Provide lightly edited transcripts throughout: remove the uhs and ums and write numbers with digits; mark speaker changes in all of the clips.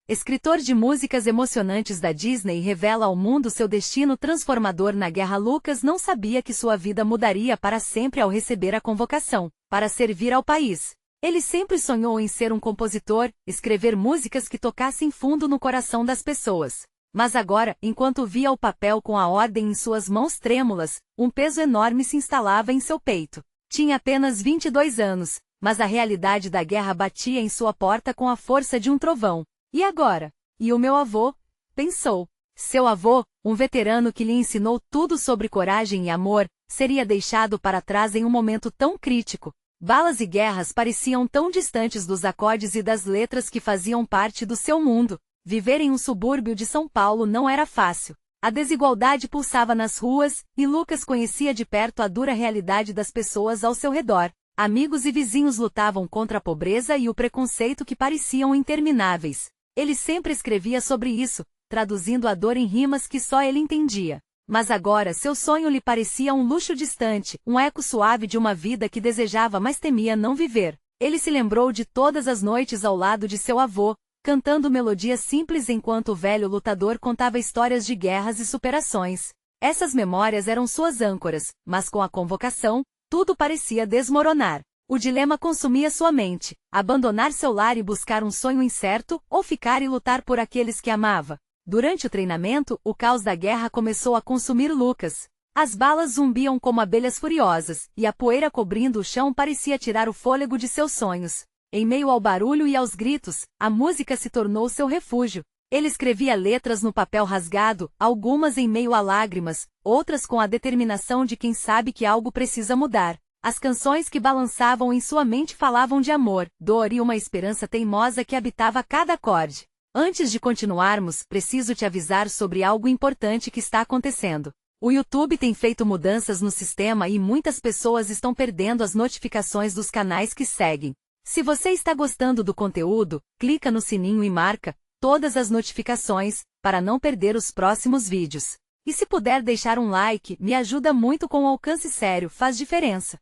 Speaker 1: escritor de músicas emocionantes da Disney, revela ao mundo seu destino transformador na guerra. Lucas não sabia que sua vida mudaria para sempre ao receber a convocação para servir ao país. Ele sempre sonhou em ser um compositor, escrever músicas que tocassem fundo no coração das pessoas. Mas agora, enquanto via o papel com a ordem em suas mãos trêmulas, um peso enorme se instalava em seu peito. Tinha apenas 22 anos, mas a realidade da guerra batia em sua porta com a força de um trovão. E agora? E o meu avô? Pensou. Seu avô, um veterano que lhe ensinou tudo sobre coragem e amor, seria deixado para trás em um momento tão crítico. Balas e guerras pareciam tão distantes dos acordes e das letras que faziam parte do seu mundo. Viver em um subúrbio de São Paulo não era fácil. A desigualdade pulsava nas ruas, e Lucas conhecia de perto a dura realidade das pessoas ao seu redor. Amigos e vizinhos lutavam contra a pobreza e o preconceito que pareciam intermináveis. Ele sempre escrevia sobre isso, traduzindo a dor em rimas que só ele entendia. Mas agora seu sonho lhe parecia um luxo distante, um eco suave de uma vida que desejava mas temia não viver. Ele se lembrou de todas as noites ao lado de seu avô, cantando melodias simples enquanto o velho lutador contava histórias de guerras e superações. Essas memórias eram suas âncoras, mas com a convocação, tudo parecia desmoronar. O dilema consumia sua mente: abandonar seu lar e buscar um sonho incerto, ou ficar e lutar por aqueles que amava. Durante o treinamento, o caos da guerra começou a consumir Lucas. As balas zumbiam como abelhas furiosas, e a poeira cobrindo o chão parecia tirar o fôlego de seus sonhos. Em meio ao barulho e aos gritos, a música se tornou seu refúgio. Ele escrevia letras no papel rasgado, algumas em meio a lágrimas, outras com a determinação de quem sabe que algo precisa mudar. As canções que balançavam em sua mente falavam de amor, dor e uma esperança teimosa que habitava cada acorde. Antes de continuarmos, preciso te avisar sobre algo importante que está acontecendo. O YouTube tem feito mudanças no sistema e muitas pessoas estão perdendo as notificações dos canais que seguem. Se você está gostando do conteúdo, clica no sininho e marca todas as notificações, para não perder os próximos vídeos. E se puder deixar um like, me ajuda muito com o alcance. Sério, faz diferença.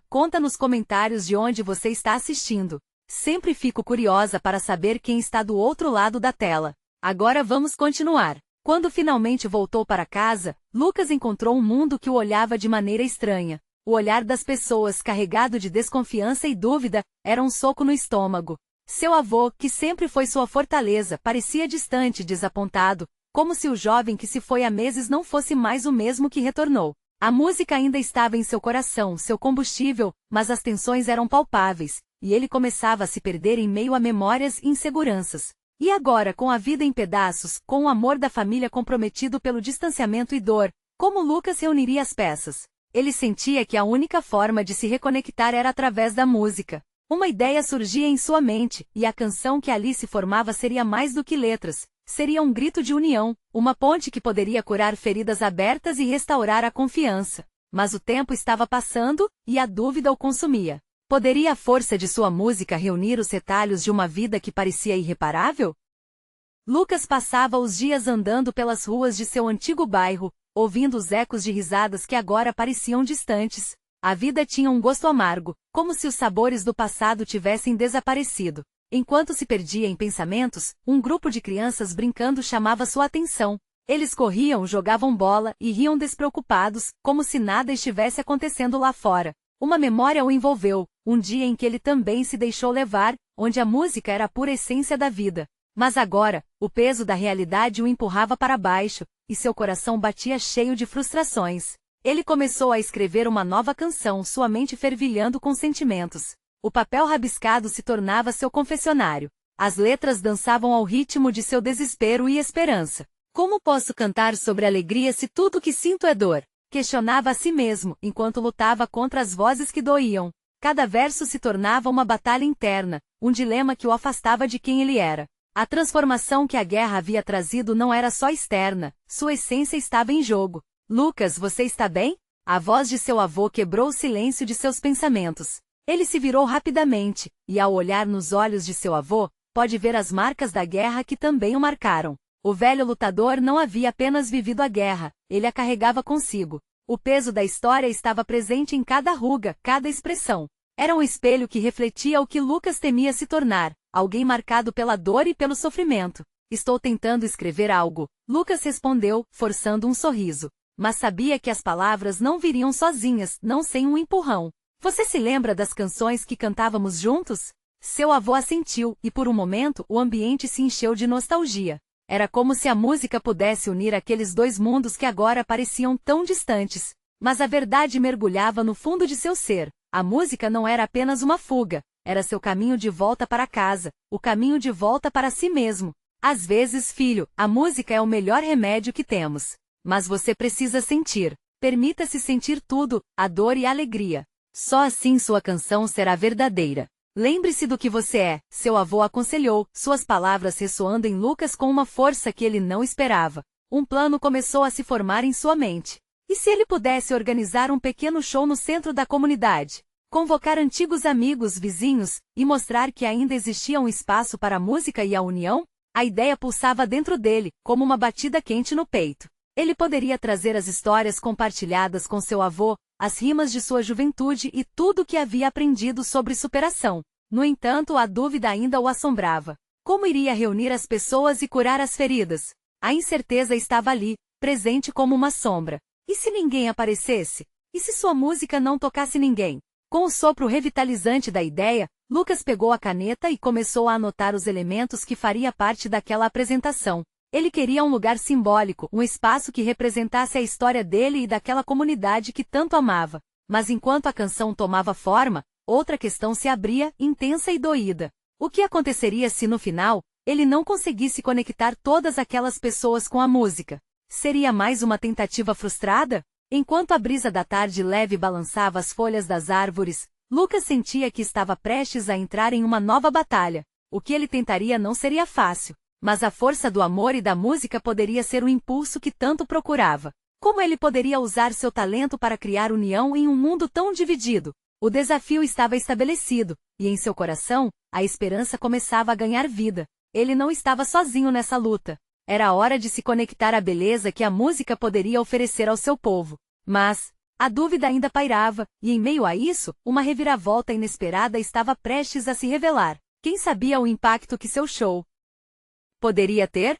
Speaker 1: Conta nos comentários de onde você está assistindo. Sempre fico curiosa para saber quem está do outro lado da tela. Agora vamos continuar. Quando finalmente voltou para casa, Lucas encontrou um mundo que o olhava de maneira estranha. O olhar das pessoas, carregado de desconfiança e dúvida, era um soco no estômago. Seu avô, que sempre foi sua fortaleza, parecia distante e desapontado, como se o jovem que se foi há meses não fosse mais o mesmo que retornou. A música ainda estava em seu coração, seu combustível, mas as tensões eram palpáveis, e ele começava a se perder em meio a memórias e inseguranças. E agora, com a vida em pedaços, com o amor da família comprometido pelo distanciamento e dor, como Lucas reuniria as peças? Ele sentia que a única forma de se reconectar era através da música. Uma ideia surgia em sua mente, e a canção que ali se formava seria mais do que letras. Seria um grito de união, uma ponte que poderia curar feridas abertas e restaurar a confiança. Mas o tempo estava passando, e a dúvida o consumia. Poderia a força de sua música reunir os retalhos de uma vida que parecia irreparável? Lucas passava os dias andando pelas ruas de seu antigo bairro, ouvindo os ecos de risadas que agora pareciam distantes. A vida tinha um gosto amargo, como se os sabores do passado tivessem desaparecido. Enquanto se perdia em pensamentos, um grupo de crianças brincando chamava sua atenção. Eles corriam, jogavam bola e riam despreocupados, como se nada estivesse acontecendo lá fora. Uma memória o envolveu, um dia em que ele também se deixou levar, onde a música era a pura essência da vida. Mas agora, o peso da realidade o empurrava para baixo, e seu coração batia cheio de frustrações. Ele começou a escrever uma nova canção, sua mente fervilhando com sentimentos. O papel rabiscado se tornava seu confessionário. As letras dançavam ao ritmo de seu desespero e esperança. Como posso cantar sobre alegria se tudo que sinto é dor? Questionava a si mesmo, enquanto lutava contra as vozes que doíam. Cada verso se tornava uma batalha interna, um dilema que o afastava de quem ele era. A transformação que a guerra havia trazido não era só externa, sua essência estava em jogo. Lucas, você está bem? A voz de seu avô quebrou o silêncio de seus pensamentos. Ele se virou rapidamente, e ao olhar nos olhos de seu avô, pode ver as marcas da guerra que também o marcaram. O velho lutador não havia apenas vivido a guerra, ele a carregava consigo. O peso da história estava presente em cada ruga, cada expressão. Era um espelho que refletia o que Lucas temia se tornar, alguém marcado pela dor e pelo sofrimento. Estou tentando escrever algo, Lucas respondeu, forçando um sorriso. Mas sabia que as palavras não viriam sozinhas, não sem um empurrão. Você se lembra das canções que cantávamos juntos? Seu avô assentiu, e por um momento o ambiente se encheu de nostalgia. Era como se a música pudesse unir aqueles dois mundos que agora pareciam tão distantes. Mas a verdade mergulhava no fundo de seu ser. A música não era apenas uma fuga, era seu caminho de volta para casa, o caminho de volta para si mesmo. Às vezes, filho, a música é o melhor remédio que temos. Mas você precisa sentir. Permita-se sentir tudo, a dor e a alegria. Só assim sua canção será verdadeira. Lembre-se do que você é, seu avô aconselhou, suas palavras ressoando em Lucas com uma força que ele não esperava. Um plano começou a se formar em sua mente. E se ele pudesse organizar um pequeno show no centro da comunidade? Convocar antigos amigos, vizinhos, e mostrar que ainda existia um espaço para a música e a união? A ideia pulsava dentro dele, como uma batida quente no peito. Ele poderia trazer as histórias compartilhadas com seu avô, as rimas de sua juventude e tudo o que havia aprendido sobre superação. No entanto, a dúvida ainda o assombrava. Como iria reunir as pessoas e curar as feridas? A incerteza estava ali, presente como uma sombra. E se ninguém aparecesse? E se sua música não tocasse ninguém? Com o sopro revitalizante da ideia, Lucas pegou a caneta e começou a anotar os elementos que faria parte daquela apresentação. Ele queria um lugar simbólico, um espaço que representasse a história dele e daquela comunidade que tanto amava. Mas enquanto a canção tomava forma, outra questão se abria, intensa e doída. O que aconteceria se no final, ele não conseguisse conectar todas aquelas pessoas com a música? Seria mais uma tentativa frustrada? Enquanto a brisa da tarde leve balançava as folhas das árvores, Lucas sentia que estava prestes a entrar em uma nova batalha. O que ele tentaria não seria fácil. Mas a força do amor e da música poderia ser o impulso que tanto procurava. Como ele poderia usar seu talento para criar união em um mundo tão dividido? O desafio estava estabelecido, e em seu coração, a esperança começava a ganhar vida. Ele não estava sozinho nessa luta. Era hora de se conectar à beleza que a música poderia oferecer ao seu povo. Mas a dúvida ainda pairava, e em meio a isso, uma reviravolta inesperada estava prestes a se revelar. Quem sabia o impacto que seu show poderia ter?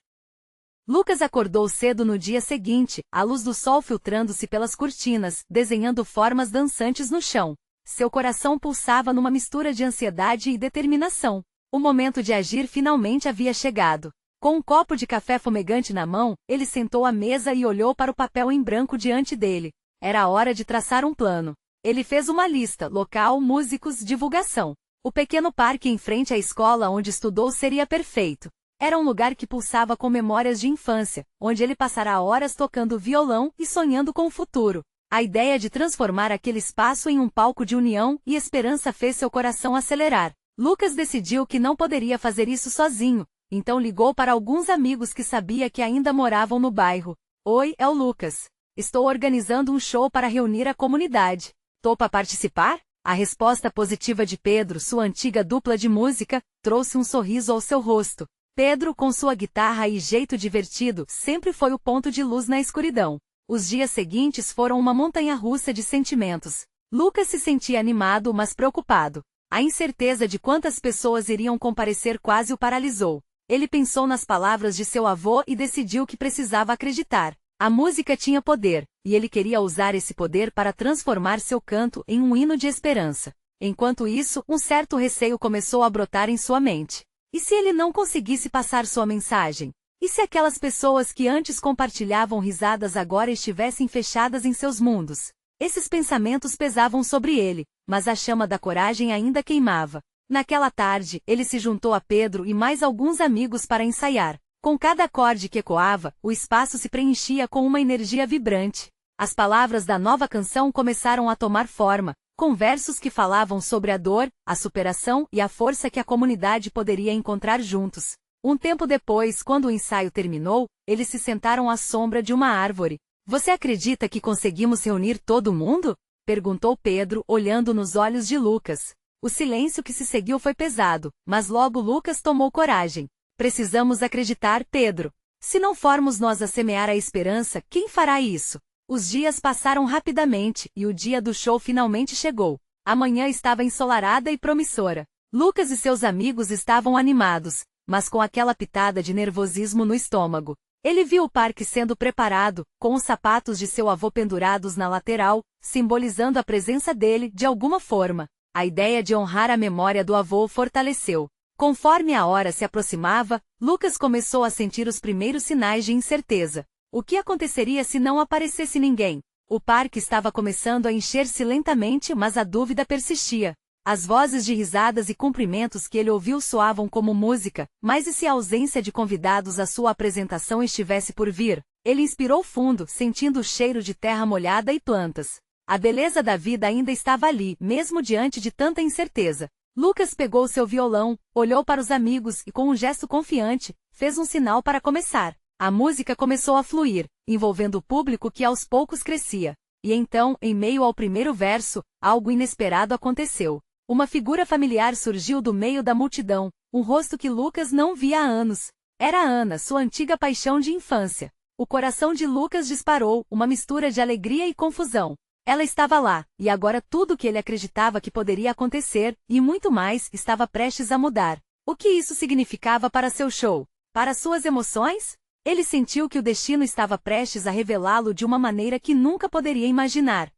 Speaker 1: Lucas acordou cedo no dia seguinte, a luz do sol filtrando-se pelas cortinas, desenhando formas dançantes no chão. Seu coração pulsava numa mistura de ansiedade e determinação. O momento de agir finalmente havia chegado. Com um copo de café fumegante na mão, ele sentou à mesa e olhou para o papel em branco diante dele. Era a hora de traçar um plano. Ele fez uma lista: local, músicos, divulgação. O pequeno parque em frente à escola onde estudou seria perfeito. Era um lugar que pulsava com memórias de infância, onde ele passará horas tocando violão e sonhando com o futuro. A ideia de transformar aquele espaço em um palco de união e esperança fez seu coração acelerar. Lucas decidiu que não poderia fazer isso sozinho, então ligou para alguns amigos que sabia que ainda moravam no bairro. Oi, é o Lucas. Estou organizando um show para reunir a comunidade. Topa participar? A resposta positiva de Pedro, sua antiga dupla de música, trouxe um sorriso ao seu rosto. Pedro, com sua guitarra e jeito divertido, sempre foi o ponto de luz na escuridão. Os dias seguintes foram uma montanha-russa de sentimentos. Lucas se sentia animado, mas preocupado. A incerteza de quantas pessoas iriam comparecer quase o paralisou. Ele pensou nas palavras de seu avô e decidiu que precisava acreditar. A música tinha poder, e ele queria usar esse poder para transformar seu canto em um hino de esperança. Enquanto isso, um certo receio começou a brotar em sua mente. E se ele não conseguisse passar sua mensagem? E se aquelas pessoas que antes compartilhavam risadas agora estivessem fechadas em seus mundos? Esses pensamentos pesavam sobre ele, mas a chama da coragem ainda queimava. Naquela tarde, ele se juntou a Pedro e mais alguns amigos para ensaiar. Com cada acorde que ecoava, o espaço se preenchia com uma energia vibrante. As palavras da nova canção começaram a tomar forma, com versos que falavam sobre a dor, a superação e a força que a comunidade poderia encontrar juntos. Um tempo depois, quando o ensaio terminou, eles se sentaram à sombra de uma árvore. Você acredita que conseguimos reunir todo mundo? Perguntou Pedro, olhando nos olhos de Lucas. O silêncio que se seguiu foi pesado, mas logo Lucas tomou coragem. Precisamos acreditar, Pedro. Se não formos nós a semear a esperança, quem fará isso? Os dias passaram rapidamente, e o dia do show finalmente chegou. A manhã estava ensolarada e promissora. Lucas e seus amigos estavam animados, mas com aquela pitada de nervosismo no estômago. Ele viu o parque sendo preparado, com os sapatos de seu avô pendurados na lateral, simbolizando a presença dele de alguma forma. A ideia de honrar a memória do avô o fortaleceu. Conforme a hora se aproximava, Lucas começou a sentir os primeiros sinais de incerteza. O que aconteceria se não aparecesse ninguém? O parque estava começando a encher-se lentamente, mas a dúvida persistia. As vozes de risadas e cumprimentos que ele ouviu soavam como música, mas e se a ausência de convidados à sua apresentação estivesse por vir? Ele inspirou fundo, sentindo o cheiro de terra molhada e plantas. A beleza da vida ainda estava ali, mesmo diante de tanta incerteza. Lucas pegou seu violão, olhou para os amigos e com um gesto confiante, fez um sinal para começar. A música começou a fluir, envolvendo o público que aos poucos crescia. E então, em meio ao primeiro verso, algo inesperado aconteceu. Uma figura familiar surgiu do meio da multidão, um rosto que Lucas não via há anos. Era Ana, sua antiga paixão de infância. O coração de Lucas disparou, uma mistura de alegria e confusão. Ela estava lá, e agora tudo o que ele acreditava que poderia acontecer, e muito mais, estava prestes a mudar. O que isso significava para seu show? Para suas emoções? Ele sentiu que o destino estava prestes a revelá-lo de uma maneira que nunca poderia imaginar.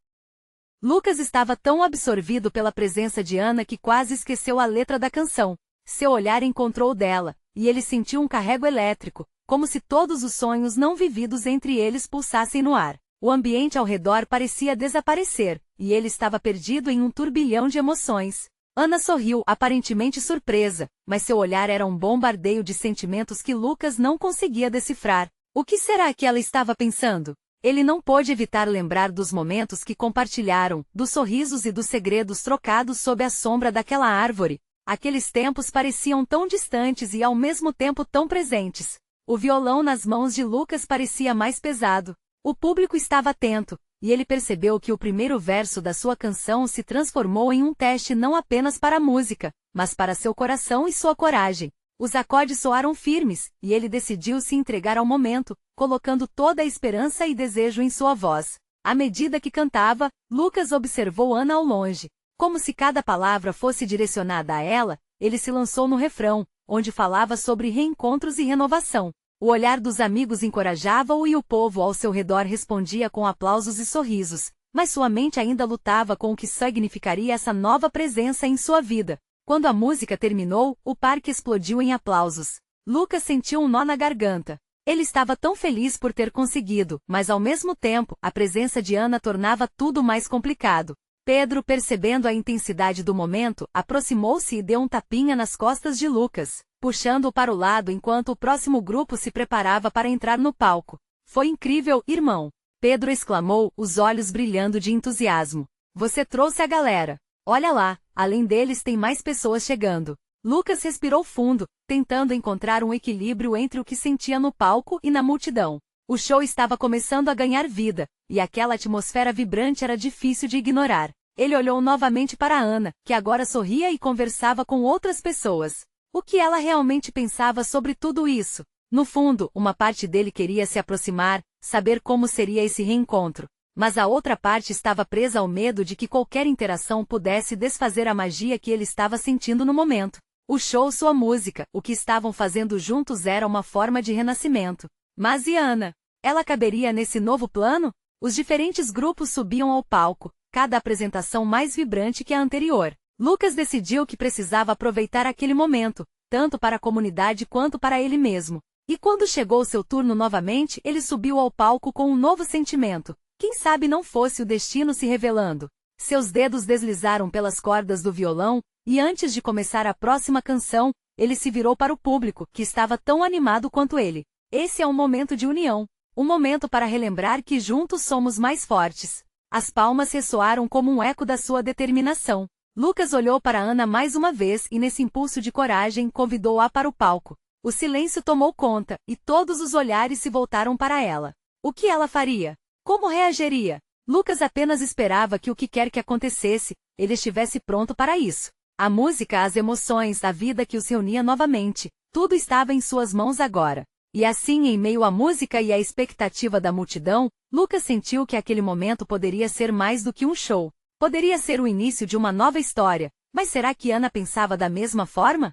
Speaker 1: Lucas estava tão absorvido pela presença de Ana que quase esqueceu a letra da canção. Seu olhar encontrou o dela, e ele sentiu um carrego elétrico, como se todos os sonhos não vividos entre eles pulsassem no ar. O ambiente ao redor parecia desaparecer, e ele estava perdido em um turbilhão de emoções. Ana sorriu, aparentemente surpresa, mas seu olhar era um bombardeio de sentimentos que Lucas não conseguia decifrar. O que será que ela estava pensando? Ele não pôde evitar lembrar dos momentos que compartilharam, dos sorrisos e dos segredos trocados sob a sombra daquela árvore. Aqueles tempos pareciam tão distantes e ao mesmo tempo tão presentes. O violão nas mãos de Lucas parecia mais pesado. O público estava atento, e ele percebeu que o primeiro verso da sua canção se transformou em um teste não apenas para a música, mas para seu coração e sua coragem. Os acordes soaram firmes, e ele decidiu se entregar ao momento, colocando toda a esperança e desejo em sua voz. À medida que cantava, Lucas observou Ana ao longe. Como se cada palavra fosse direcionada a ela, ele se lançou no refrão, onde falava sobre reencontros e renovação. O olhar dos amigos encorajava-o e o povo ao seu redor respondia com aplausos e sorrisos, mas sua mente ainda lutava com o que significaria essa nova presença em sua vida. Quando a música terminou, o parque explodiu em aplausos. Lucas sentiu um nó na garganta. Ele estava tão feliz por ter conseguido, mas ao mesmo tempo, a presença de Ana tornava tudo mais complicado. Pedro, percebendo a intensidade do momento, aproximou-se e deu um tapinha nas costas de Lucas, puxando-o para o lado enquanto o próximo grupo se preparava para entrar no palco. Foi incrível, irmão! Pedro exclamou, os olhos brilhando de entusiasmo. Você trouxe a galera. Olha lá, além deles tem mais pessoas chegando. Lucas respirou fundo, tentando encontrar um equilíbrio entre o que sentia no palco e na multidão. O show estava começando a ganhar vida, e aquela atmosfera vibrante era difícil de ignorar. Ele olhou novamente para Ana, que agora sorria e conversava com outras pessoas. O que ela realmente pensava sobre tudo isso? No fundo, uma parte dele queria se aproximar, saber como seria esse reencontro. Mas a outra parte estava presa ao medo de que qualquer interação pudesse desfazer a magia que ele estava sentindo no momento. O show, sua música, o que estavam fazendo juntos era uma forma de renascimento. Mas e Ana? Ela caberia nesse novo plano? Os diferentes grupos subiam ao palco, cada apresentação mais vibrante que a anterior. Lucas decidiu que precisava aproveitar aquele momento, tanto para a comunidade quanto para ele mesmo. E quando chegou seu turno novamente, ele subiu ao palco com um novo sentimento. Quem sabe não fosse o destino se revelando. Seus dedos deslizaram pelas cordas do violão, e antes de começar a próxima canção, ele se virou para o público, que estava tão animado quanto ele. Esse é um momento de união. Um momento para relembrar que juntos somos mais fortes. As palmas ressoaram como um eco da sua determinação. Lucas olhou para Ana mais uma vez e nesse impulso de coragem convidou-a para o palco. O silêncio tomou conta, e todos os olhares se voltaram para ela. O que ela faria? Como reagiria? Lucas apenas esperava que o que quer que acontecesse, ele estivesse pronto para isso. A música, as emoções, a vida que os reunia novamente, tudo estava em suas mãos agora. E assim, em meio à música e à expectativa da multidão, Lucas sentiu que aquele momento poderia ser mais do que um show. Poderia ser o início de uma nova história, Mas será que Ana pensava da mesma forma?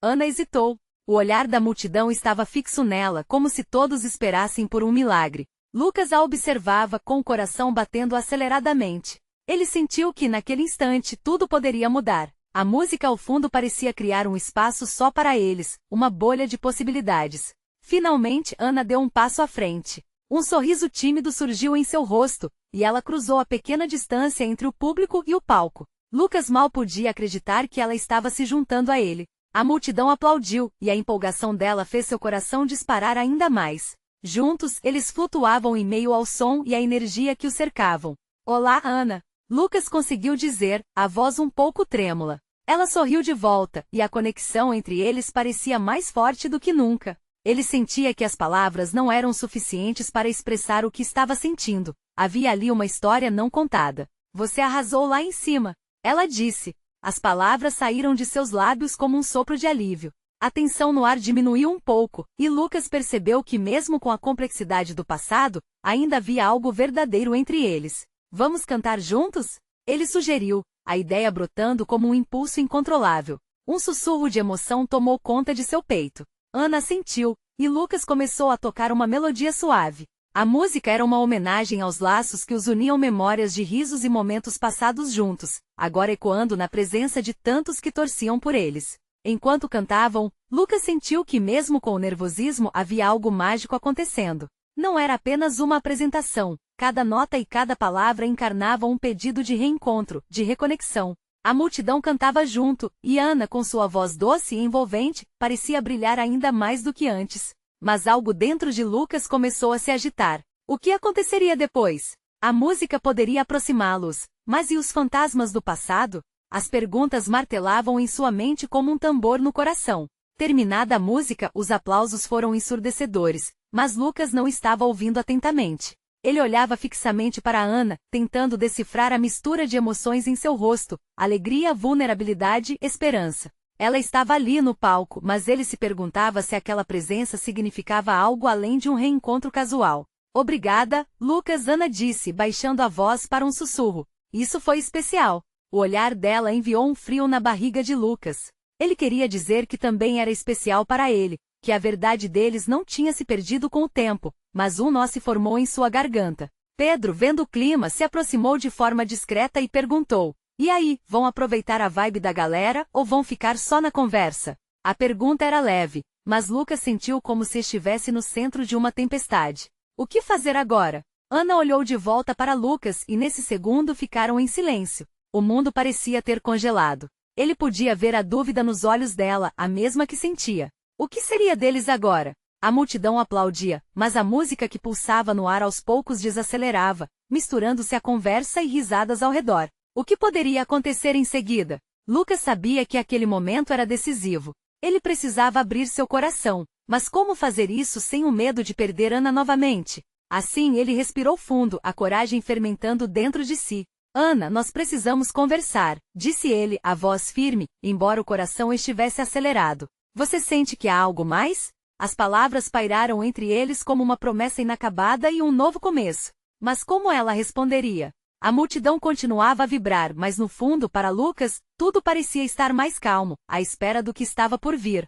Speaker 1: Ana hesitou. O olhar da multidão estava fixo nela, como se todos esperassem por um milagre. Lucas a observava com o coração batendo aceleradamente. Ele sentiu que, naquele instante, tudo poderia mudar. A música ao fundo parecia criar um espaço só para eles, uma bolha de possibilidades. Finalmente, Ana deu um passo à frente. Um sorriso tímido surgiu em seu rosto, e ela cruzou a pequena distância entre o público e o palco. Lucas mal podia acreditar que ela estava se juntando a ele. A multidão aplaudiu, e a empolgação dela fez seu coração disparar ainda mais. Juntos, eles flutuavam em meio ao som e à energia que o cercavam. "Olá, Ana!" Lucas conseguiu dizer, a voz um pouco trêmula. Ela sorriu de volta, e a conexão entre eles parecia mais forte do que nunca. Ele sentia que as palavras não eram suficientes para expressar o que estava sentindo. Havia ali uma história não contada. "Você arrasou lá em cima," ela disse. As palavras saíram de seus lábios como um sopro de alívio. A tensão no ar diminuiu um pouco, e Lucas percebeu que mesmo com a complexidade do passado, ainda havia algo verdadeiro entre eles. "Vamos cantar juntos?" ele sugeriu, a ideia brotando como um impulso incontrolável. Um sussurro de emoção tomou conta de seu peito. Ana sentiu, e Lucas começou a tocar uma melodia suave. A música era uma homenagem aos laços que os uniam, memórias de risos e momentos passados juntos, agora ecoando na presença de tantos que torciam por eles. Enquanto cantavam, Lucas sentiu que mesmo com o nervosismo havia algo mágico acontecendo. Não era apenas uma apresentação, cada nota e cada palavra encarnavam um pedido de reencontro, de reconexão. A multidão cantava junto, e Ana, com sua voz doce e envolvente, parecia brilhar ainda mais do que antes. Mas algo dentro de Lucas começou a se agitar. O que aconteceria depois? A música poderia aproximá-los, mas e os fantasmas do passado? As perguntas martelavam em sua mente como um tambor no coração. Terminada a música, os aplausos foram ensurdecedores, mas Lucas não estava ouvindo atentamente. Ele olhava fixamente para Ana, tentando decifrar a mistura de emoções em seu rosto, alegria, vulnerabilidade, esperança. Ela estava ali no palco, mas ele se perguntava se aquela presença significava algo além de um reencontro casual. "Obrigada, Lucas", Ana disse, baixando a voz para um sussurro. Isso foi especial. O olhar dela enviou um frio na barriga de Lucas. Ele queria dizer que também era especial para ele, que a verdade deles não tinha se perdido com o tempo, mas um nó se formou em sua garganta. Pedro, vendo o clima, se aproximou de forma discreta e perguntou: "E aí, vão aproveitar a vibe da galera, ou vão ficar só na conversa?" A pergunta era leve, mas Lucas sentiu como se estivesse no centro de uma tempestade. O que fazer agora? Ana olhou de volta para Lucas e nesse segundo ficaram em silêncio. O mundo parecia ter congelado. Ele podia ver a dúvida nos olhos dela, a mesma que sentia. O que seria deles agora? A multidão aplaudia, mas a música que pulsava no ar aos poucos desacelerava, misturando-se à conversa e risadas ao redor. O que poderia acontecer em seguida? Lucas sabia que aquele momento era decisivo. Ele precisava abrir seu coração, mas como fazer isso sem o medo de perder Ana novamente? Assim ele respirou fundo, a coragem fermentando dentro de si. "Ana, nós precisamos conversar", disse ele, a voz firme, embora o coração estivesse acelerado. "Você sente que há algo mais?" As palavras pairaram entre eles como uma promessa inacabada e um novo começo. Mas como ela responderia? A multidão continuava a vibrar, mas no fundo, para Lucas, tudo parecia estar mais calmo, à espera do que estava por vir.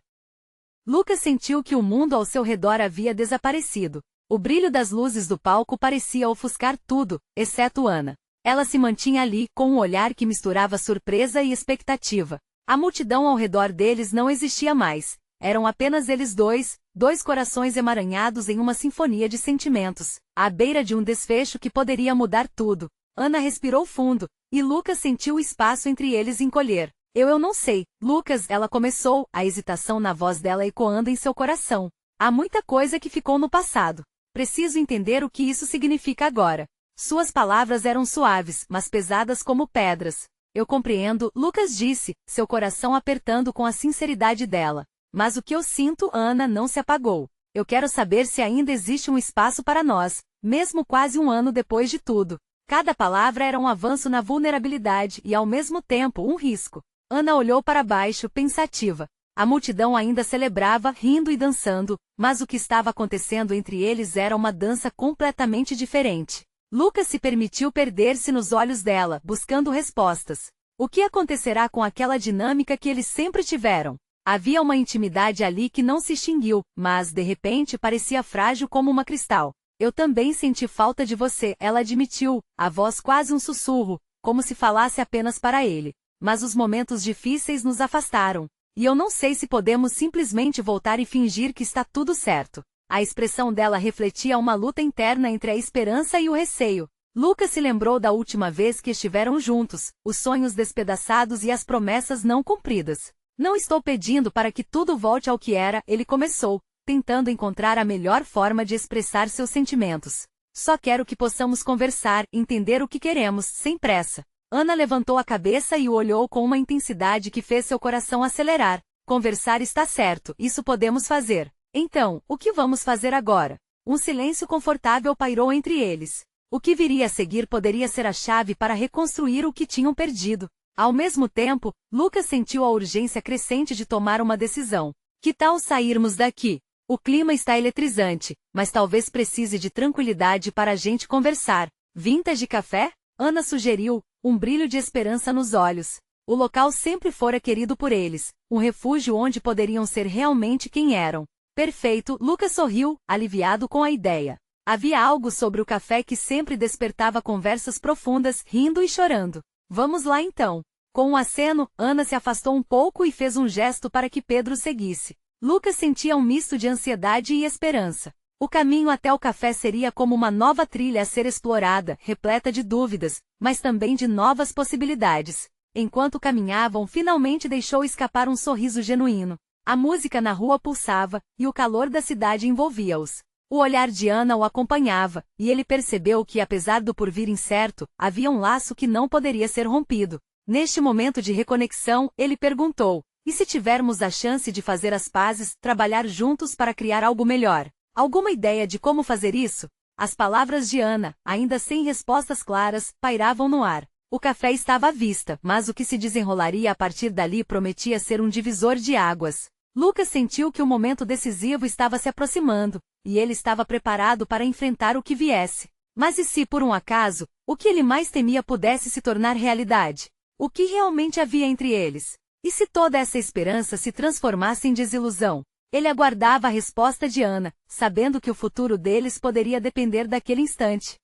Speaker 1: Lucas sentiu que o mundo ao seu redor havia desaparecido. O brilho das luzes do palco parecia ofuscar tudo, exceto Ana. Ela se mantinha ali, com um olhar que misturava surpresa e expectativa. A multidão ao redor deles não existia mais. Eram apenas eles dois corações emaranhados em uma sinfonia de sentimentos, à beira de um desfecho que poderia mudar tudo. Ana respirou fundo, e Lucas sentiu o espaço entre eles encolher. Eu não sei, Lucas", ela começou, a hesitação na voz dela ecoando em seu coração. "Há muita coisa que ficou no passado. Preciso entender o que isso significa agora." Suas palavras eram suaves, mas pesadas como pedras. "Eu compreendo", Lucas disse, seu coração apertando com a sinceridade dela. "Mas o que eu sinto, Ana, não se apagou. Eu quero saber se ainda existe um espaço para nós, mesmo quase um ano depois de tudo." Cada palavra era um avanço na vulnerabilidade e, ao mesmo tempo, um risco. Ana olhou para baixo, pensativa. A multidão ainda celebrava, rindo e dançando, mas o que estava acontecendo entre eles era uma dança completamente diferente. Lucas se permitiu perder-se nos olhos dela, buscando respostas. O que acontecerá com aquela dinâmica que eles sempre tiveram? Havia uma intimidade ali que não se extinguiu, mas, de repente, parecia frágil como uma cristal. Eu também senti falta de você, ela admitiu, a voz quase um sussurro, como se falasse apenas para ele. Mas os momentos difíceis nos afastaram. E eu não sei se podemos simplesmente voltar e fingir que está tudo certo. A expressão dela refletia uma luta interna entre a esperança e o receio. Lucas se lembrou da última vez que estiveram juntos, os sonhos despedaçados e as promessas não cumpridas. Não estou pedindo para que tudo volte ao que era, ele começou, tentando encontrar a melhor forma de expressar seus sentimentos. Só quero que possamos conversar, entender o que queremos, sem pressa. Ana levantou a cabeça e o olhou com uma intensidade que fez seu coração acelerar. Conversar está certo, isso podemos fazer. Então, o que vamos fazer agora? Um silêncio confortável pairou entre eles. O que viria a seguir poderia ser a chave para reconstruir o que tinham perdido. Ao mesmo tempo, Lucas sentiu a urgência crescente de tomar uma decisão. Que tal sairmos daqui? O clima está eletrizante, mas talvez precise de tranquilidade para a gente conversar. Vintage café? Ana sugeriu, um brilho de esperança nos olhos. O local sempre fora querido por eles, um refúgio onde poderiam ser realmente quem eram. Perfeito, Lucas sorriu, aliviado com a ideia. Havia algo sobre o café que sempre despertava conversas profundas, rindo e chorando. Vamos lá então. Com um aceno, Ana se afastou um pouco e fez um gesto para que Pedro seguisse. Lucas sentia um misto de ansiedade e esperança. O caminho até o café seria como uma nova trilha a ser explorada, repleta de dúvidas, mas também de novas possibilidades. Enquanto caminhavam, finalmente deixou escapar um sorriso genuíno. A música na rua pulsava, e o calor da cidade envolvia-os. O olhar de Ana o acompanhava, e ele percebeu que, apesar do porvir incerto, havia um laço que não poderia ser rompido. Neste momento de reconexão, ele perguntou: e se tivermos a chance de fazer as pazes, trabalhar juntos para criar algo melhor? Alguma ideia de como fazer isso? As palavras de Ana, ainda sem respostas claras, pairavam no ar. O café estava à vista, mas o que se desenrolaria a partir dali prometia ser um divisor de águas. Lucas sentiu que o momento decisivo estava se aproximando, e ele estava preparado para enfrentar o que viesse. Mas e se, por um acaso, o que ele mais temia pudesse se tornar realidade? O que realmente havia entre eles? E se toda essa esperança se transformasse em desilusão? Ele aguardava a resposta de Ana, sabendo que o futuro deles poderia depender daquele instante.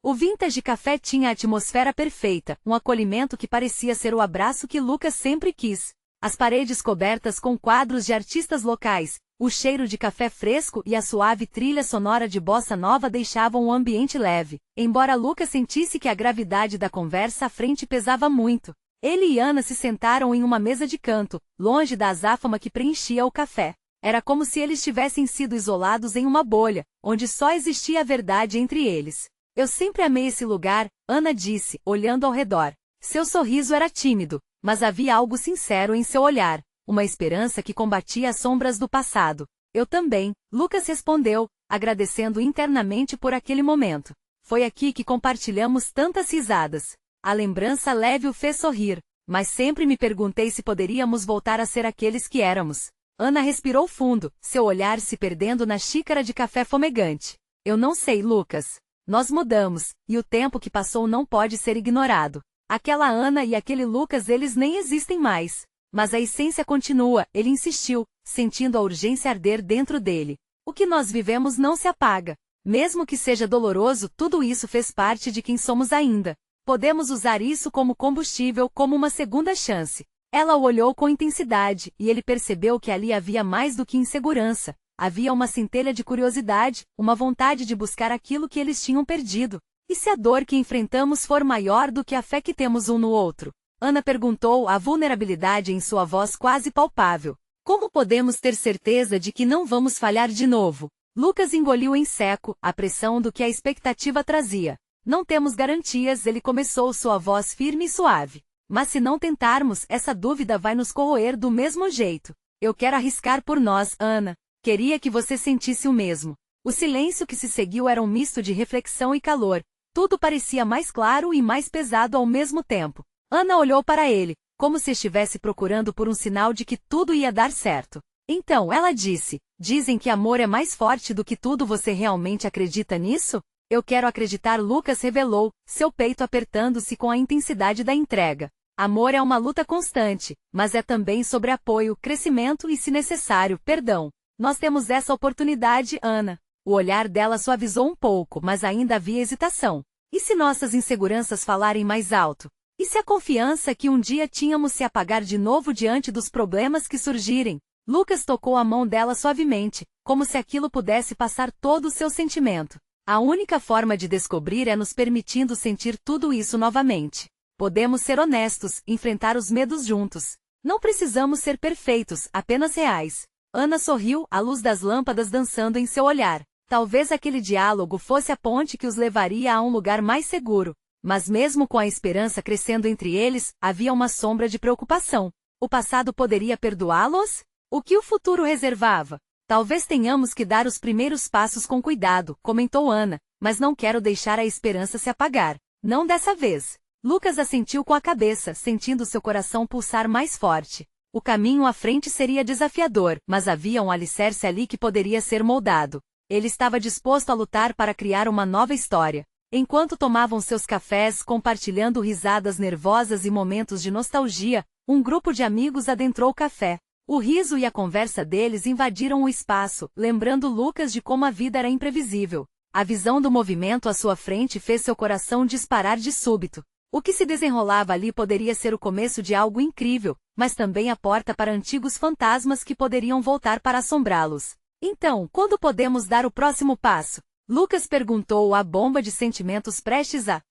Speaker 1: O Vintage Café tinha a atmosfera perfeita, um acolhimento que parecia ser o abraço que Lucas sempre quis. As paredes cobertas com quadros de artistas locais, o cheiro de café fresco e a suave trilha sonora de bossa nova deixavam o ambiente leve, embora Lucas sentisse que a gravidade da conversa à frente pesava muito. Ele e Ana se sentaram em uma mesa de canto, longe da azáfama que preenchia o café. Era como se eles tivessem sido isolados em uma bolha, onde só existia a verdade entre eles. Eu sempre amei esse lugar, Ana disse, olhando ao redor. Seu sorriso era tímido, mas havia algo sincero em seu olhar, uma esperança que combatia as sombras do passado. Eu também, Lucas respondeu, agradecendo internamente por aquele momento. Foi aqui que compartilhamos tantas risadas. A lembrança leve o fez sorrir, mas sempre me perguntei se poderíamos voltar a ser aqueles que éramos. Ana respirou fundo, seu olhar se perdendo na xícara de café fumegante. Eu não sei, Lucas. Nós mudamos, e o tempo que passou não pode ser ignorado. Aquela Ana e aquele Lucas, eles nem existem mais. Mas a essência continua, ele insistiu, sentindo a urgência arder dentro dele. O que nós vivemos não se apaga. Mesmo que seja doloroso, tudo isso fez parte de quem somos ainda. Podemos usar isso como combustível, como uma segunda chance. Ela o olhou com intensidade, e ele percebeu que ali havia mais do que insegurança. Havia uma centelha de curiosidade, uma vontade de buscar aquilo que eles tinham perdido. E se a dor que enfrentamos for maior do que a fé que temos um no outro? Ana perguntou, a vulnerabilidade em sua voz quase palpável. Como podemos ter certeza de que não vamos falhar de novo? Lucas engoliu em seco, a pressão do que a expectativa trazia. Não temos garantias, ele começou, sua voz firme e suave. Mas se não tentarmos, essa dúvida vai nos corroer do mesmo jeito. Eu quero arriscar por nós, Ana. Queria que você sentisse o mesmo. O silêncio que se seguiu era um misto de reflexão e calor. Tudo parecia mais claro e mais pesado ao mesmo tempo. Ana olhou para ele, como se estivesse procurando por um sinal de que tudo ia dar certo. Então ela disse, dizem que amor é mais forte do que tudo, você realmente acredita nisso? Eu quero acreditar, Lucas revelou, seu peito apertando-se com a intensidade da entrega. Amor é uma luta constante, mas é também sobre apoio, crescimento e, se necessário, perdão. Nós temos essa oportunidade, Ana. O olhar dela suavizou um pouco, mas ainda havia hesitação. E se nossas inseguranças falarem mais alto? E se a confiança que um dia tínhamos se apagar de novo diante dos problemas que surgirem? Lucas tocou a mão dela suavemente, como se aquilo pudesse passar todo o seu sentimento. A única forma de descobrir é nos permitindo sentir tudo isso novamente. Podemos ser honestos, enfrentar os medos juntos. Não precisamos ser perfeitos, apenas reais. Ana sorriu, a luz das lâmpadas dançando em seu olhar. Talvez aquele diálogo fosse a ponte que os levaria a um lugar mais seguro. Mas mesmo com a esperança crescendo entre eles, havia uma sombra de preocupação. O passado poderia perdoá-los? O que o futuro reservava? Talvez tenhamos que dar os primeiros passos com cuidado, comentou Ana, mas não quero deixar a esperança se apagar. Não dessa vez. Lucas assentiu com a cabeça, sentindo seu coração pulsar mais forte. O caminho à frente seria desafiador, mas havia um alicerce ali que poderia ser moldado. Ele estava disposto a lutar para criar uma nova história. Enquanto tomavam seus cafés, compartilhando risadas nervosas e momentos de nostalgia, um grupo de amigos adentrou o café. O riso e a conversa deles invadiram o espaço, lembrando Lucas de como a vida era imprevisível. A visão do movimento à sua frente fez seu coração disparar de súbito. O que se desenrolava ali poderia ser o começo de algo incrível, mas também a porta para antigos fantasmas que poderiam voltar para assombrá-los. Então, quando podemos dar o próximo passo? Lucas perguntou, a bomba de sentimentos prestes a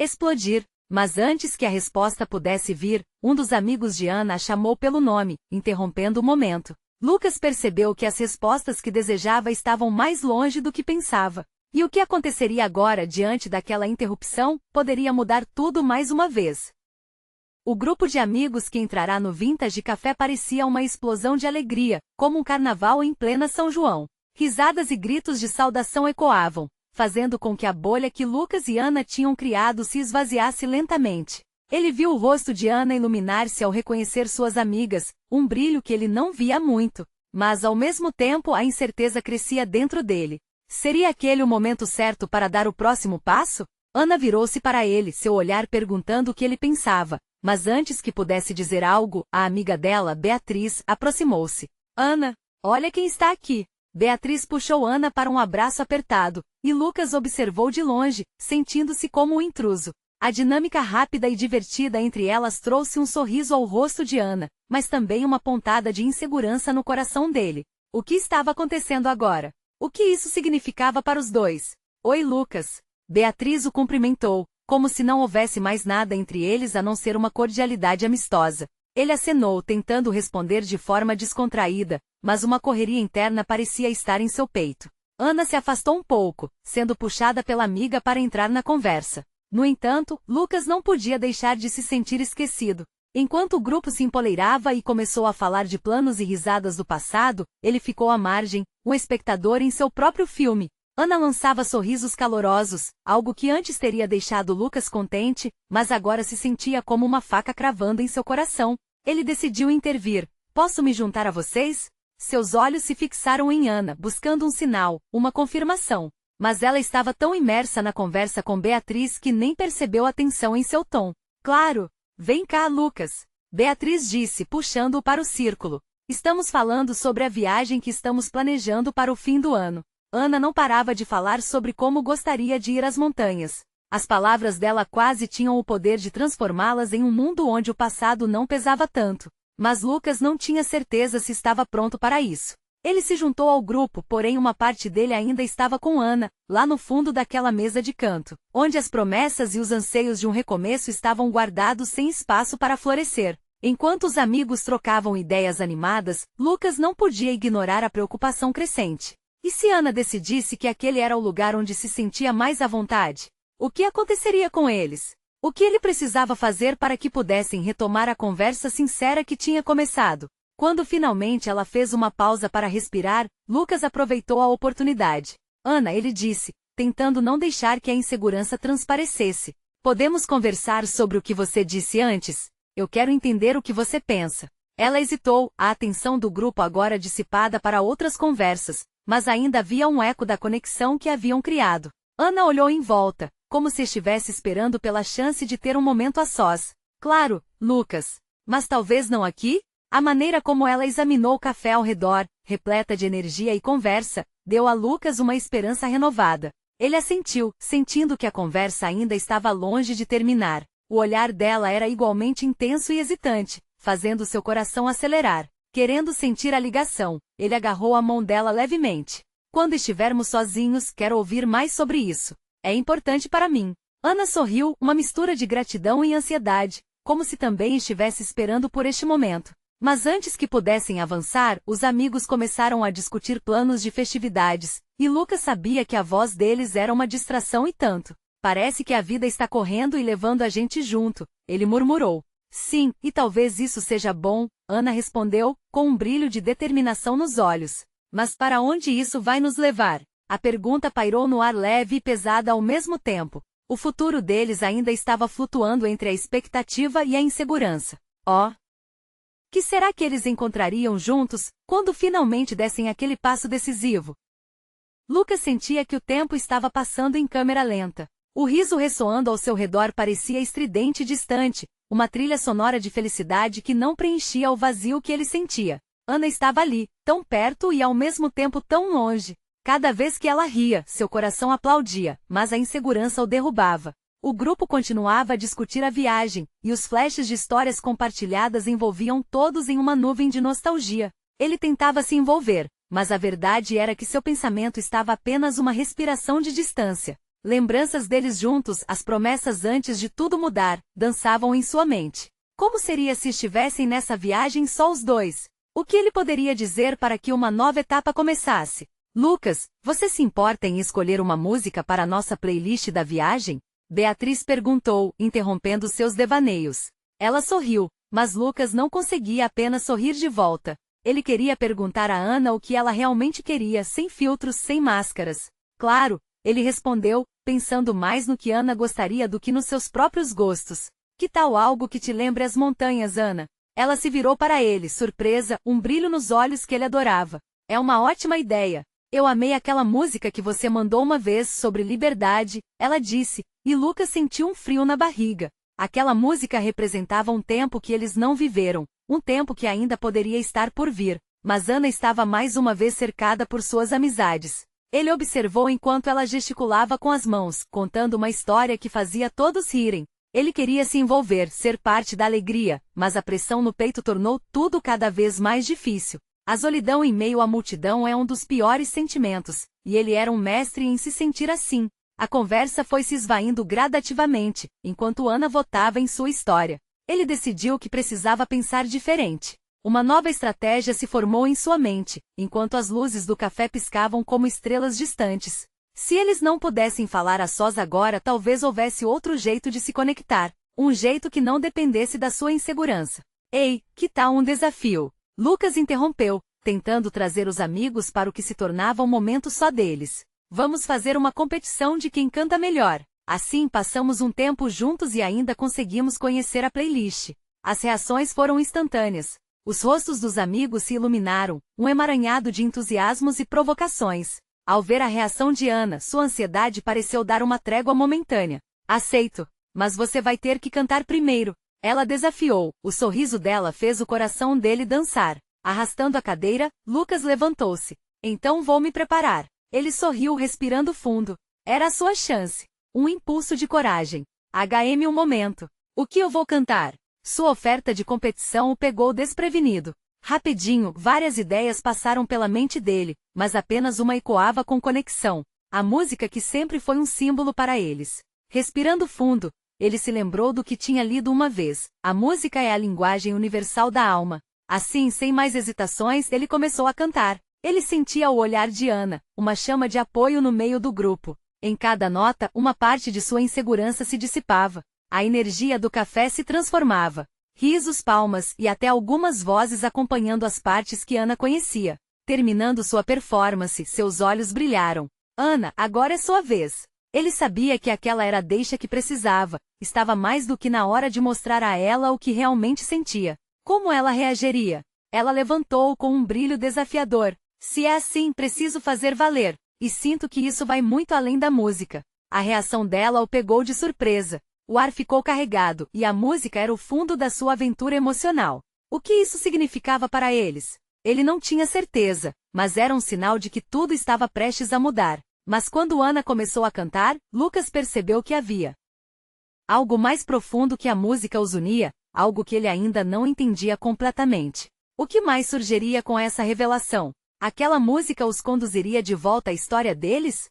Speaker 1: explodir. Mas antes que a resposta pudesse vir, um dos amigos de Ana a chamou pelo nome, interrompendo o momento. Lucas percebeu que as respostas que desejava estavam mais longe do que pensava. E o que aconteceria agora diante daquela interrupção poderia mudar tudo mais uma vez. O grupo de amigos que entrará no Vintage Café parecia uma explosão de alegria, como um carnaval em plena São João. Risadas e gritos de saudação ecoavam, fazendo com que a bolha que Lucas e Ana tinham criado se esvaziasse lentamente. Ele viu o rosto de Ana iluminar-se ao reconhecer suas amigas, um brilho que ele não via há muito, mas ao mesmo tempo a incerteza crescia dentro dele. Seria aquele o momento certo para dar o próximo passo? Ana virou-se para ele, seu olhar perguntando o que ele pensava, mas antes que pudesse dizer algo, a amiga dela, Beatriz, aproximou-se. Ana, olha quem está aqui. Beatriz puxou Ana para um abraço apertado, e Lucas observou de longe, sentindo-se como um intruso. A dinâmica rápida e divertida entre elas trouxe um sorriso ao rosto de Ana, mas também uma pontada de insegurança no coração dele. O que estava acontecendo agora? O que isso significava para os dois? Oi, Lucas. Beatriz o cumprimentou, como se não houvesse mais nada entre eles a não ser uma cordialidade amistosa. Ele acenou, tentando responder de forma descontraída, mas uma correria interna parecia estar em seu peito. Ana se afastou um pouco, sendo puxada pela amiga para entrar na conversa. No entanto, Lucas não podia deixar de se sentir esquecido. Enquanto o grupo se empoleirava e começou a falar de planos e risadas do passado, ele ficou à margem, um espectador em seu próprio filme. Ana lançava sorrisos calorosos, algo que antes teria deixado Lucas contente, mas agora se sentia como uma faca cravando em seu coração. Ele decidiu intervir. Posso me juntar a vocês? Seus olhos se fixaram em Ana, buscando um sinal, uma confirmação. Mas ela estava tão imersa na conversa com Beatriz que nem percebeu a tensão em seu tom. Claro! Vem cá, Lucas. Beatriz disse, puxando-o para o círculo. Estamos falando sobre a viagem que estamos planejando para o fim do ano. Ana não parava de falar sobre como gostaria de ir às montanhas. As palavras dela quase tinham o poder de transformá-las em um mundo onde o passado não pesava tanto. Mas Lucas não tinha certeza se estava pronto para isso. Ele se juntou ao grupo, porém uma parte dele ainda estava com Ana, lá no fundo daquela mesa de canto, onde as promessas e os anseios de um recomeço estavam guardados sem espaço para florescer. Enquanto os amigos trocavam ideias animadas, Lucas não podia ignorar a preocupação crescente. E se Ana decidisse que aquele era o lugar onde se sentia mais à vontade? O que aconteceria com eles? O que ele precisava fazer para que pudessem retomar a conversa sincera que tinha começado? Quando finalmente ela fez uma pausa para respirar, Lucas aproveitou a oportunidade. Ana, ele disse, tentando não deixar que a insegurança transparecesse. Podemos conversar sobre o que você disse antes? Eu quero entender o que você pensa. Ela hesitou, a atenção do grupo agora dissipada para outras conversas, mas ainda havia um eco da conexão que haviam criado. Ana olhou em volta, como se estivesse esperando pela chance de ter um momento a sós. Claro, Lucas. Mas talvez não aqui? A maneira como ela examinou o café ao redor, repleta de energia e conversa, deu a Lucas uma esperança renovada. Ele assentiu, sentindo que a conversa ainda estava longe de terminar. O olhar dela era igualmente intenso e hesitante, fazendo seu coração acelerar. Querendo sentir a ligação, ele agarrou a mão dela levemente. Quando estivermos sozinhos, quero ouvir mais sobre isso. É importante para mim. Ana sorriu, uma mistura de gratidão e ansiedade, como se também estivesse esperando por este momento. Mas antes que pudessem avançar, os amigos começaram a discutir planos de festividades, e Lucas sabia que a voz deles era uma distração e tanto. Parece que a vida está correndo e levando a gente junto, ele murmurou. Sim, e talvez isso seja bom, Ana respondeu, com um brilho de determinação nos olhos. Mas para onde isso vai nos levar? A pergunta pairou no ar leve e pesada ao mesmo tempo. O futuro deles ainda estava flutuando entre a expectativa e a insegurança. Oh! Que será que eles encontrariam juntos, quando finalmente dessem aquele passo decisivo? Lucas sentia que o tempo estava passando em câmera lenta. O riso ressoando ao seu redor parecia estridente e distante, uma trilha sonora de felicidade que não preenchia o vazio que ele sentia. Ana estava ali, tão perto e ao mesmo tempo tão longe. Cada vez que ela ria, seu coração aplaudia, mas a insegurança o derrubava. O grupo continuava a discutir a viagem, e os flashes de histórias compartilhadas envolviam todos em uma nuvem de nostalgia. Ele tentava se envolver, mas a verdade era que seu pensamento estava apenas uma respiração de distância. Lembranças deles juntos, as promessas antes de tudo mudar, dançavam em sua mente. Como seria se estivessem nessa viagem só os dois? O que ele poderia dizer para que uma nova etapa começasse? Lucas, você se importa em escolher uma música para a nossa playlist da viagem? Beatriz perguntou, interrompendo seus devaneios. Ela sorriu, mas Lucas não conseguia apenas sorrir de volta. Ele queria perguntar a Ana o que ela realmente queria, sem filtros, sem máscaras. Claro, ele respondeu, pensando mais no que Ana gostaria do que nos seus próprios gostos. Que tal algo que te lembre as montanhas, Ana? Ela se virou para ele, surpresa, um brilho nos olhos que ele adorava. É uma ótima ideia. Eu amei aquela música que você mandou uma vez sobre liberdade, ela disse, e Lucas sentiu um frio na barriga. Aquela música representava um tempo que eles não viveram, um tempo que ainda poderia estar por vir, mas Ana estava mais uma vez cercada por suas amizades. Ele observou enquanto ela gesticulava com as mãos, contando uma história que fazia todos rirem. Ele queria se envolver, ser parte da alegria, mas a pressão no peito tornou tudo cada vez mais difícil. A solidão em meio à multidão é um dos piores sentimentos, e ele era um mestre em se sentir assim. A conversa foi se esvaindo gradativamente, enquanto Ana votava em sua história. Ele decidiu que precisava pensar diferente. Uma nova estratégia se formou em sua mente, enquanto as luzes do café piscavam como estrelas distantes. Se eles não pudessem falar a sós agora, talvez houvesse outro jeito de se conectar, um jeito que não dependesse da sua insegurança. Ei, que tal um desafio? Lucas interrompeu, tentando trazer os amigos para o que se tornava um momento só deles. Vamos fazer uma competição de quem canta melhor. Assim passamos um tempo juntos e ainda conseguimos conhecer a playlist. As reações foram instantâneas. Os rostos dos amigos se iluminaram, um emaranhado de entusiasmos e provocações. Ao ver a reação de Ana, sua ansiedade pareceu dar uma trégua momentânea. Aceito, mas você vai ter que cantar primeiro. Ela desafiou, o sorriso dela fez o coração dele dançar. Arrastando a cadeira, Lucas levantou-se. Então vou me preparar. Ele sorriu respirando fundo. Era a sua chance. Um impulso de coragem. Um momento. O que eu vou cantar? Sua oferta de competição o pegou desprevenido. Rapidinho, várias ideias passaram pela mente dele, mas apenas uma ecoava com conexão. A música que sempre foi um símbolo para eles. Respirando fundo, ele se lembrou do que tinha lido uma vez. A música é a linguagem universal da alma. Assim, sem mais hesitações, ele começou a cantar. Ele sentia o olhar de Ana, uma chama de apoio no meio do grupo. Em cada nota, uma parte de sua insegurança se dissipava. A energia do café se transformava. Risos, palmas e até algumas vozes acompanhando as partes que Ana conhecia. Terminando sua performance, seus olhos brilharam. Ana, agora é sua vez. Ele sabia que aquela era a deixa que precisava. Estava mais do que na hora de mostrar a ela o que realmente sentia. Como ela reagiria? Ela levantou-o com um brilho desafiador. Se é assim, preciso fazer valer. E sinto que isso vai muito além da música. A reação dela o pegou de surpresa. O ar ficou carregado, e a música era o fundo da sua aventura emocional. O que isso significava para eles? Ele não tinha certeza, mas era um sinal de que tudo estava prestes a mudar. Mas quando Ana começou a cantar, Lucas percebeu que havia algo mais profundo que a música os unia, algo que ele ainda não entendia completamente. O que mais surgiria com essa revelação? Aquela música os conduziria de volta à história deles?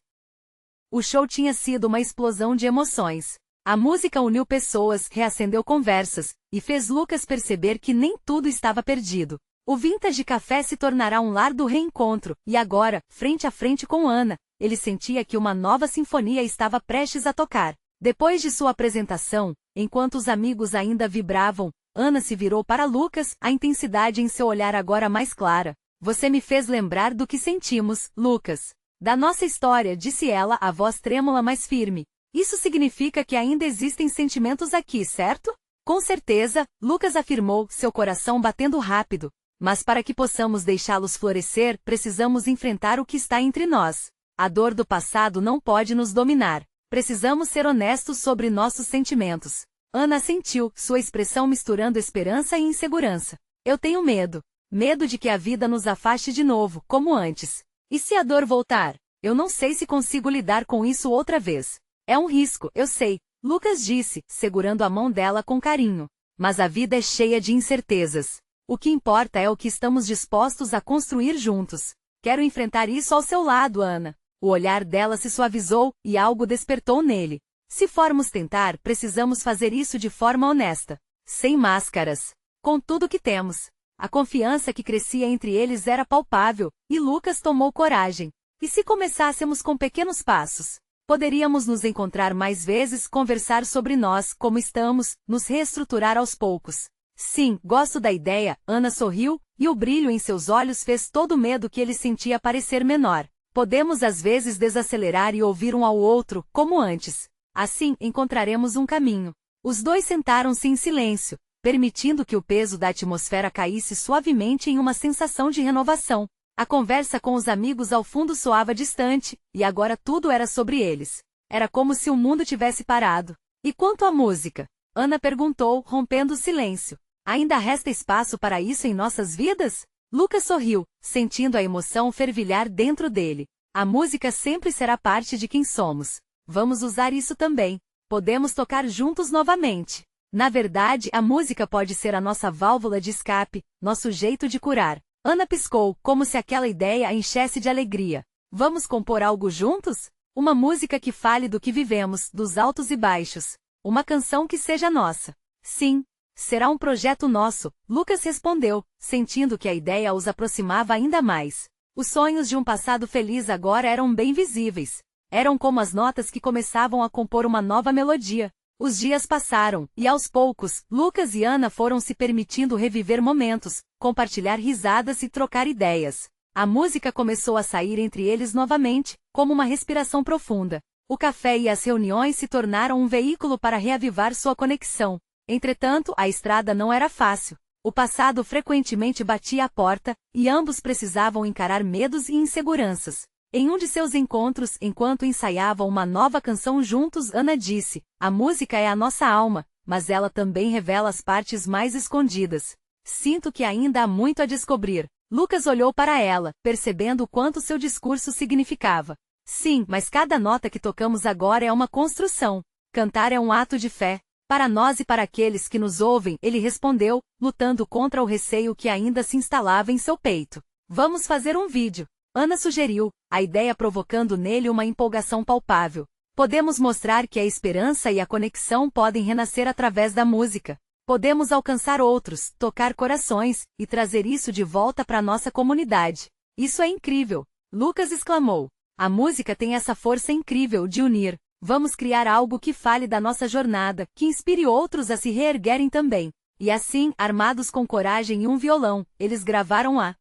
Speaker 1: O show tinha sido uma explosão de emoções. A música uniu pessoas, reacendeu conversas, e fez Lucas perceber que nem tudo estava perdido. O Vintage Café se tornará um lar do reencontro, e agora, frente a frente com Ana, ele sentia que uma nova sinfonia estava prestes a tocar. Depois de sua apresentação, enquanto os amigos ainda vibravam, Ana se virou para Lucas, a intensidade em seu olhar agora mais clara. Você me fez lembrar do que sentimos, Lucas. Da nossa história, disse ela, a voz trêmula mais firme. Isso significa que ainda existem sentimentos aqui, certo? Com certeza, Lucas afirmou, seu coração batendo rápido. Mas para que possamos deixá-los florescer, precisamos enfrentar o que está entre nós. A dor do passado não pode nos dominar. Precisamos ser honestos sobre nossos sentimentos. Ana assentiu, sua expressão misturando esperança e insegurança. Eu tenho medo. Medo de que a vida nos afaste de novo, como antes. E se a dor voltar? Eu não sei se consigo lidar com isso outra vez. É um risco, eu sei, Lucas disse, segurando a mão dela com carinho. Mas a vida é cheia de incertezas. O que importa é o que estamos dispostos a construir juntos. Quero enfrentar isso ao seu lado, Ana. O olhar dela se suavizou, e algo despertou nele. Se formos tentar, precisamos fazer isso de forma honesta. Sem máscaras. Com tudo que temos. A confiança que crescia entre eles era palpável, e Lucas tomou coragem. E se começássemos com pequenos passos? Poderíamos nos encontrar mais vezes, conversar sobre nós, como estamos, nos reestruturar aos poucos. Sim, gosto da ideia, Ana sorriu, e o brilho em seus olhos fez todo o medo que ele sentia parecer menor. Podemos às vezes desacelerar e ouvir um ao outro, como antes. Assim, encontraremos um caminho. Os dois sentaram-se em silêncio, permitindo que o peso da atmosfera caísse suavemente em uma sensação de renovação. A conversa com os amigos ao fundo soava distante, e agora tudo era sobre eles. Era como se o mundo tivesse parado. E quanto à música? Ana perguntou, rompendo o silêncio. Ainda resta espaço para isso em nossas vidas? Lucas sorriu, sentindo a emoção fervilhar dentro dele. A música sempre será parte de quem somos. Vamos usar isso também. Podemos tocar juntos novamente. Na verdade, a música pode ser a nossa válvula de escape, nosso jeito de curar. Ana piscou, como se aquela ideia a enchesse de alegria. Vamos compor algo juntos? Uma música que fale do que vivemos, dos altos e baixos. Uma canção que seja nossa. Sim. Será um projeto nosso, Lucas respondeu, sentindo que a ideia os aproximava ainda mais. Os sonhos de um passado feliz agora eram bem visíveis. Eram como as notas que começavam a compor uma nova melodia. Os dias passaram, e aos poucos, Lucas e Ana foram se permitindo reviver momentos, compartilhar risadas e trocar ideias. A música começou a sair entre eles novamente, como uma respiração profunda. O café e as reuniões se tornaram um veículo para reavivar sua conexão. Entretanto, a estrada não era fácil. O passado frequentemente batia à porta, e ambos precisavam encarar medos e inseguranças. Em um de seus encontros, enquanto ensaiavam uma nova canção juntos, Ana disse: a música é a nossa alma, mas ela também revela as partes mais escondidas. Sinto que ainda há muito a descobrir. Lucas olhou para ela, percebendo o quanto seu discurso significava. Sim, mas cada nota que tocamos agora é uma construção. Cantar é um ato de fé. Para nós e para aqueles que nos ouvem, ele respondeu, lutando contra o receio que ainda se instalava em seu peito. Vamos fazer um vídeo. Ana sugeriu, a ideia provocando nele uma empolgação palpável. Podemos mostrar que a esperança e a conexão podem renascer através da música. Podemos alcançar outros, tocar corações, e trazer isso de volta para nossa comunidade. Isso é incrível! Lucas exclamou. A música tem essa força incrível de unir. Vamos criar algo que fale da nossa jornada, que inspire outros a se reerguerem também. E assim, armados com coragem e um violão, eles gravaram a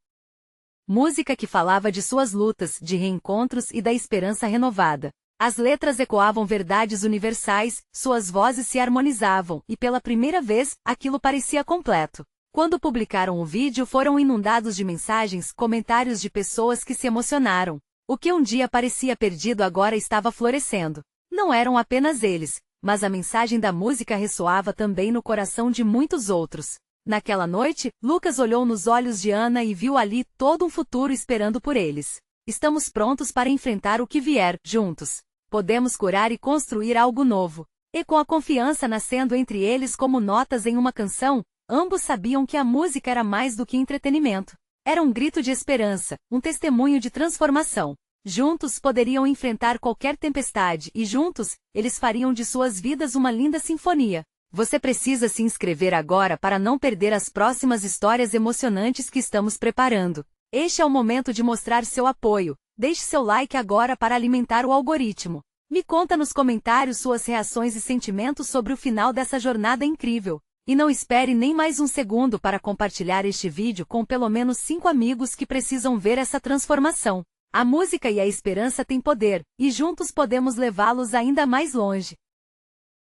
Speaker 1: música que falava de suas lutas, de reencontros e da esperança renovada. As letras ecoavam verdades universais, suas vozes se harmonizavam, e pela primeira vez, aquilo parecia completo. Quando publicaram o vídeo, foram inundados de mensagens, comentários de pessoas que se emocionaram. O que um dia parecia perdido agora estava florescendo. Não eram apenas eles, mas a mensagem da música ressoava também no coração de muitos outros. Naquela noite, Lucas olhou nos olhos de Ana e viu ali todo um futuro esperando por eles. Estamos prontos para enfrentar o que vier, juntos. Podemos curar e construir algo novo. E com a confiança nascendo entre eles como notas em uma canção, ambos sabiam que a música era mais do que entretenimento. Era um grito de esperança, um testemunho de transformação. Juntos poderiam enfrentar qualquer tempestade e juntos, eles fariam de suas vidas uma linda sinfonia. Você precisa se inscrever agora para não perder as próximas histórias emocionantes que estamos preparando. Este é o momento de mostrar seu apoio. Deixe seu like agora para alimentar o algoritmo. Me conta nos comentários suas reações e sentimentos sobre o final dessa jornada incrível. E não espere nem mais um segundo para compartilhar este vídeo com pelo menos 5 amigos que precisam ver essa transformação. A música e a esperança têm poder, e juntos podemos levá-los ainda mais longe.